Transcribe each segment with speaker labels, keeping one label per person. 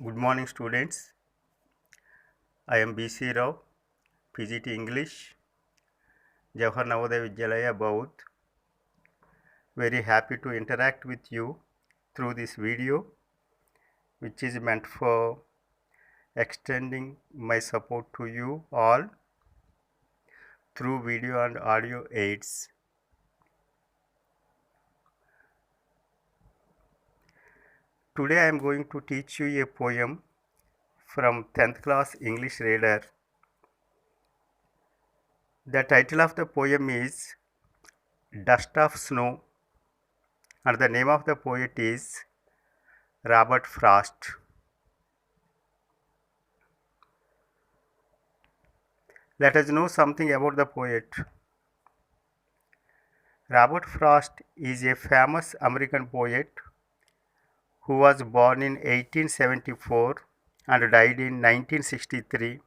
Speaker 1: Good morning, students. I am B.C. Rao, PGT English, Jawahar Navodaya Vidyalaya, Baud. Very happy to interact with you through this video, which is meant for extending my support to you all through video and audio aids. Today I am going to teach you a poem from 10th class English reader. The title of the poem is Dust of Snow, and the name of the poet is Robert Frost. Let us know something about the poet. Robert Frost is a famous American poet who was born in 1874 and died in 1963.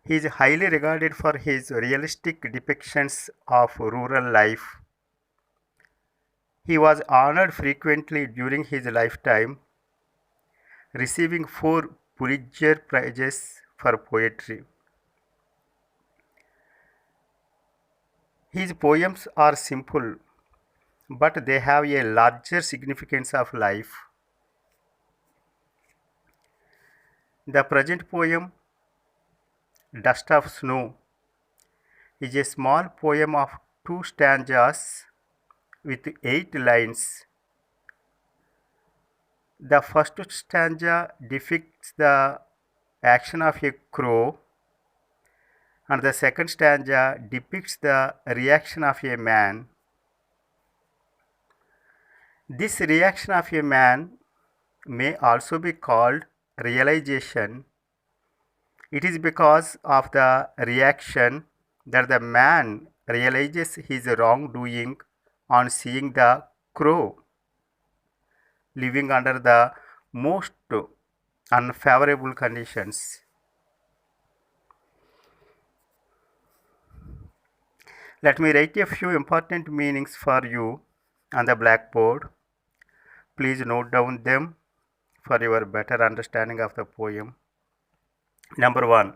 Speaker 1: He is highly regarded for his realistic depictions of rural life. He was honored frequently during his lifetime, receiving 4 Pulitzer Prizes for poetry. His poems are simple, but they have a larger significance of life. The present poem, Dust of Snow, is a small poem of 2 stanzas with 8 lines. The first stanza depicts the action of a crow, and the second stanza depicts the reaction of a man. This reaction of a man may also be called realization. It is because of the reaction that the man realizes his wrongdoing on seeing the crow living under the most unfavorable conditions. Let me write a few important meanings for you on the blackboard. Please note down them for your better understanding of the poem. Number 1,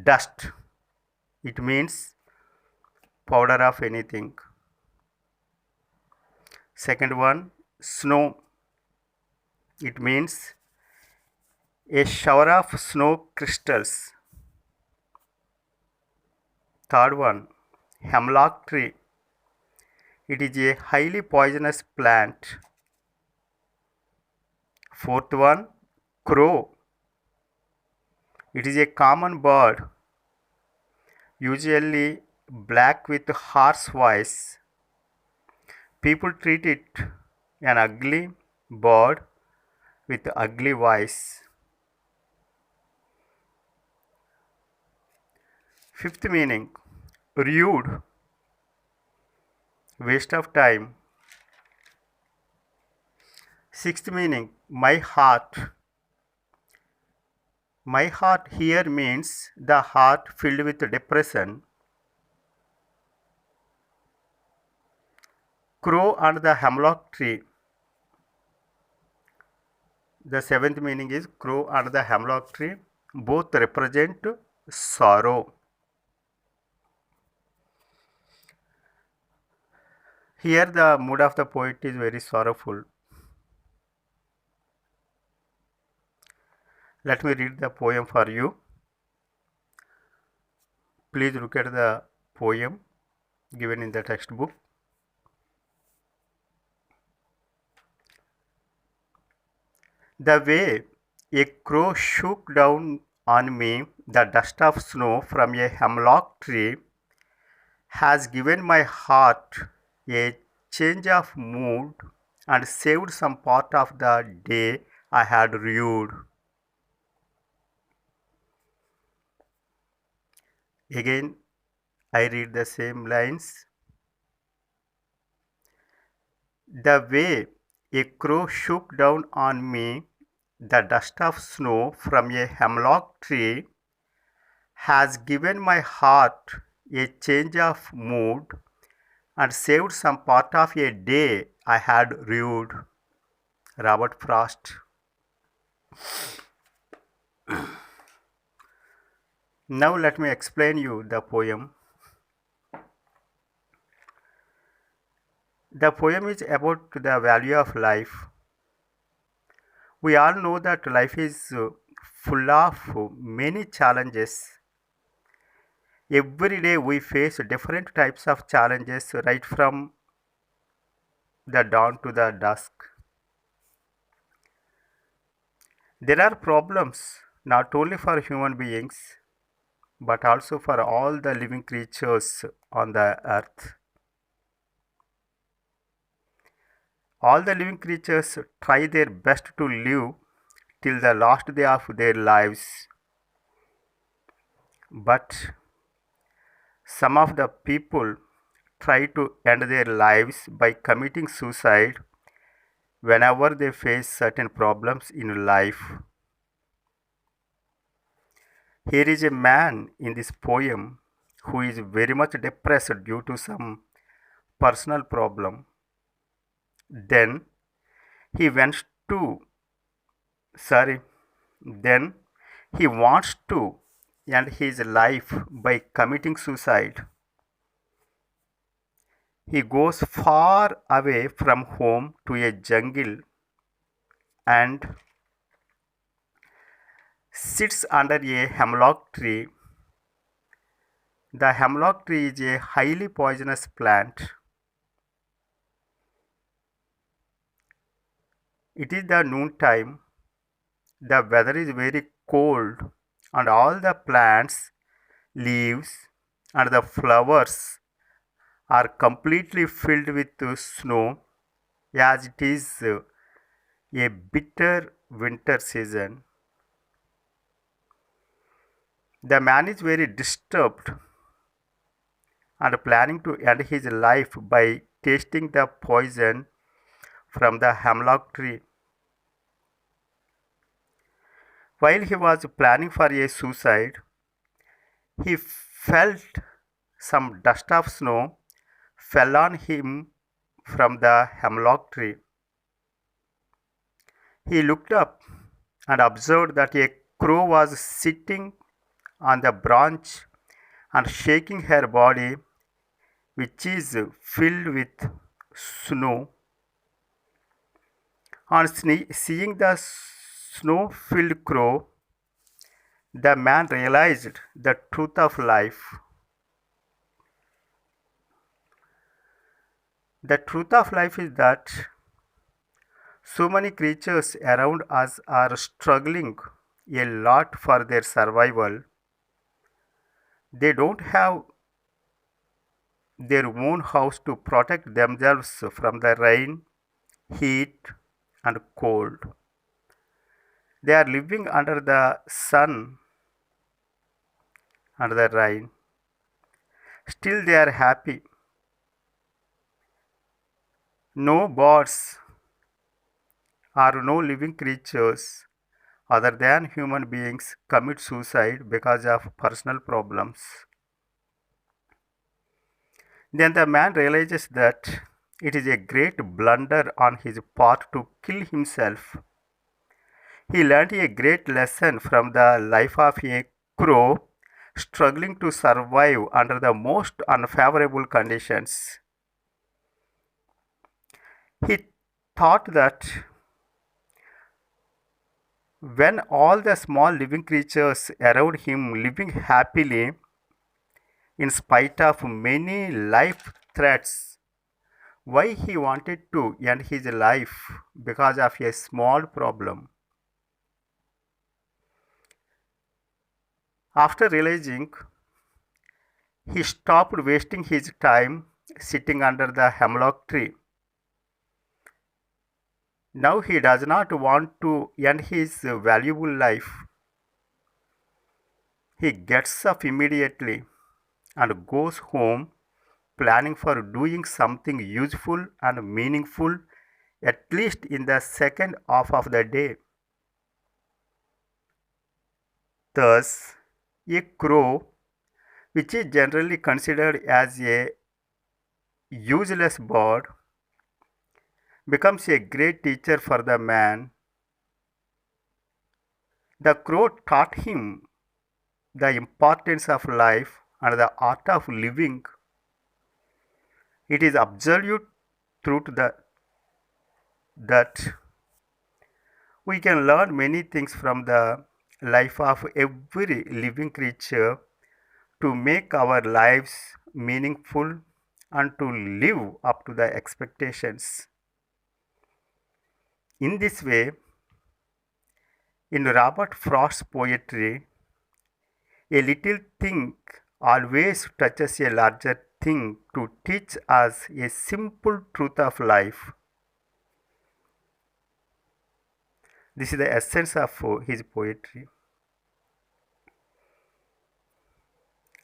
Speaker 1: dust. It means powder of anything. Second one, snow. It means a shower of snow crystals. Third one, hemlock tree. It is a highly poisonous plant. Fourth one, crow. It is a common bird, usually black with harsh voice. People treat it an ugly bird with ugly voice. Fifth meaning, rude, waste of time. Sixth meaning, my heart. My heart here means the heart filled with depression. Crow and the hemlock tree. The seventh meaning is crow and the hemlock tree. Both represent sorrow. Here the mood of the poet is very sorrowful. Let me read the poem for you. Please look at the poem given in the textbook. The way a crow shook down on me the dust of snow from a hemlock tree has given my heart a change of mood and saved some part of the day I had rued. Again, I read the same lines. The way a crow shook down on me the dust of snow from a hemlock tree has given my heart a change of mood and saved some part of a day I had rued. Robert Frost. Now let me explain you the poem. The poem is about the value of life. We all know that life is full of many challenges. Every day we face different types of challenges right from the dawn to the dusk. There are problems not only for human beings but also for all the living creatures on the earth. All the living creatures try their best to live till the last day of their lives, but some of the people try to end their lives by committing suicide whenever they face certain problems in life. Here is a man in this poem who is very much depressed due to some personal problem. Then he wants to, sorry, then he wants to end his life by committing suicide. He goes far away from home to a jungle and sits under a hemlock tree. The hemlock tree is a highly poisonous plant. It is the noontime. The weather is very cold, and all the plants, leaves, and the flowers are completely filled with snow, as it is a bitter winter season. The man is very disturbed and planning to end his life by tasting the poison from the hemlock tree. While he was planning for a suicide, he felt some dust of snow fell on him from the hemlock tree. He looked up and observed that a crow was sitting on the branch and shaking her body, which is filled with snow. On seeing the snow filled crow, the man realized the truth of life. The truth of life is that so many creatures around us are struggling a lot for their survival. They don't have their own house to protect themselves from the rain, heat, and cold. They are living under the sun and the rain. Still, they are happy. No birds or no living creatures other than human beings commit suicide because of personal problems. Then the man realizes that it is a great blunder on his part to kill himself. He learned a great lesson from the life of a crow struggling to survive under the most unfavorable conditions. He thought that when all the small living creatures around him living happily in spite of many life threats, why he wanted to end his life because of a small problem. After realizing, he stopped wasting his time sitting under the hemlock tree. Now he does not want to end his valuable life. He gets up immediately and goes home planning for doing something useful and meaningful at least in the second half of the day. Thus, a crow, which is generally considered as a useless bird, becomes a great teacher for the man. The crow taught him the importance of life and the art of living. It is absolute truth that we can learn many things from the life of every living creature to make our lives meaningful and to live up to the expectations. In this way, in Robert Frost's poetry, a little thing always touches a larger thing to teach us a simple truth of life. This is the essence of his poetry.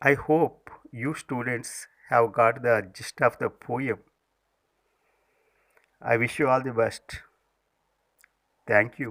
Speaker 1: I hope you students have got the gist of the poem. I wish you all the best. Thank you.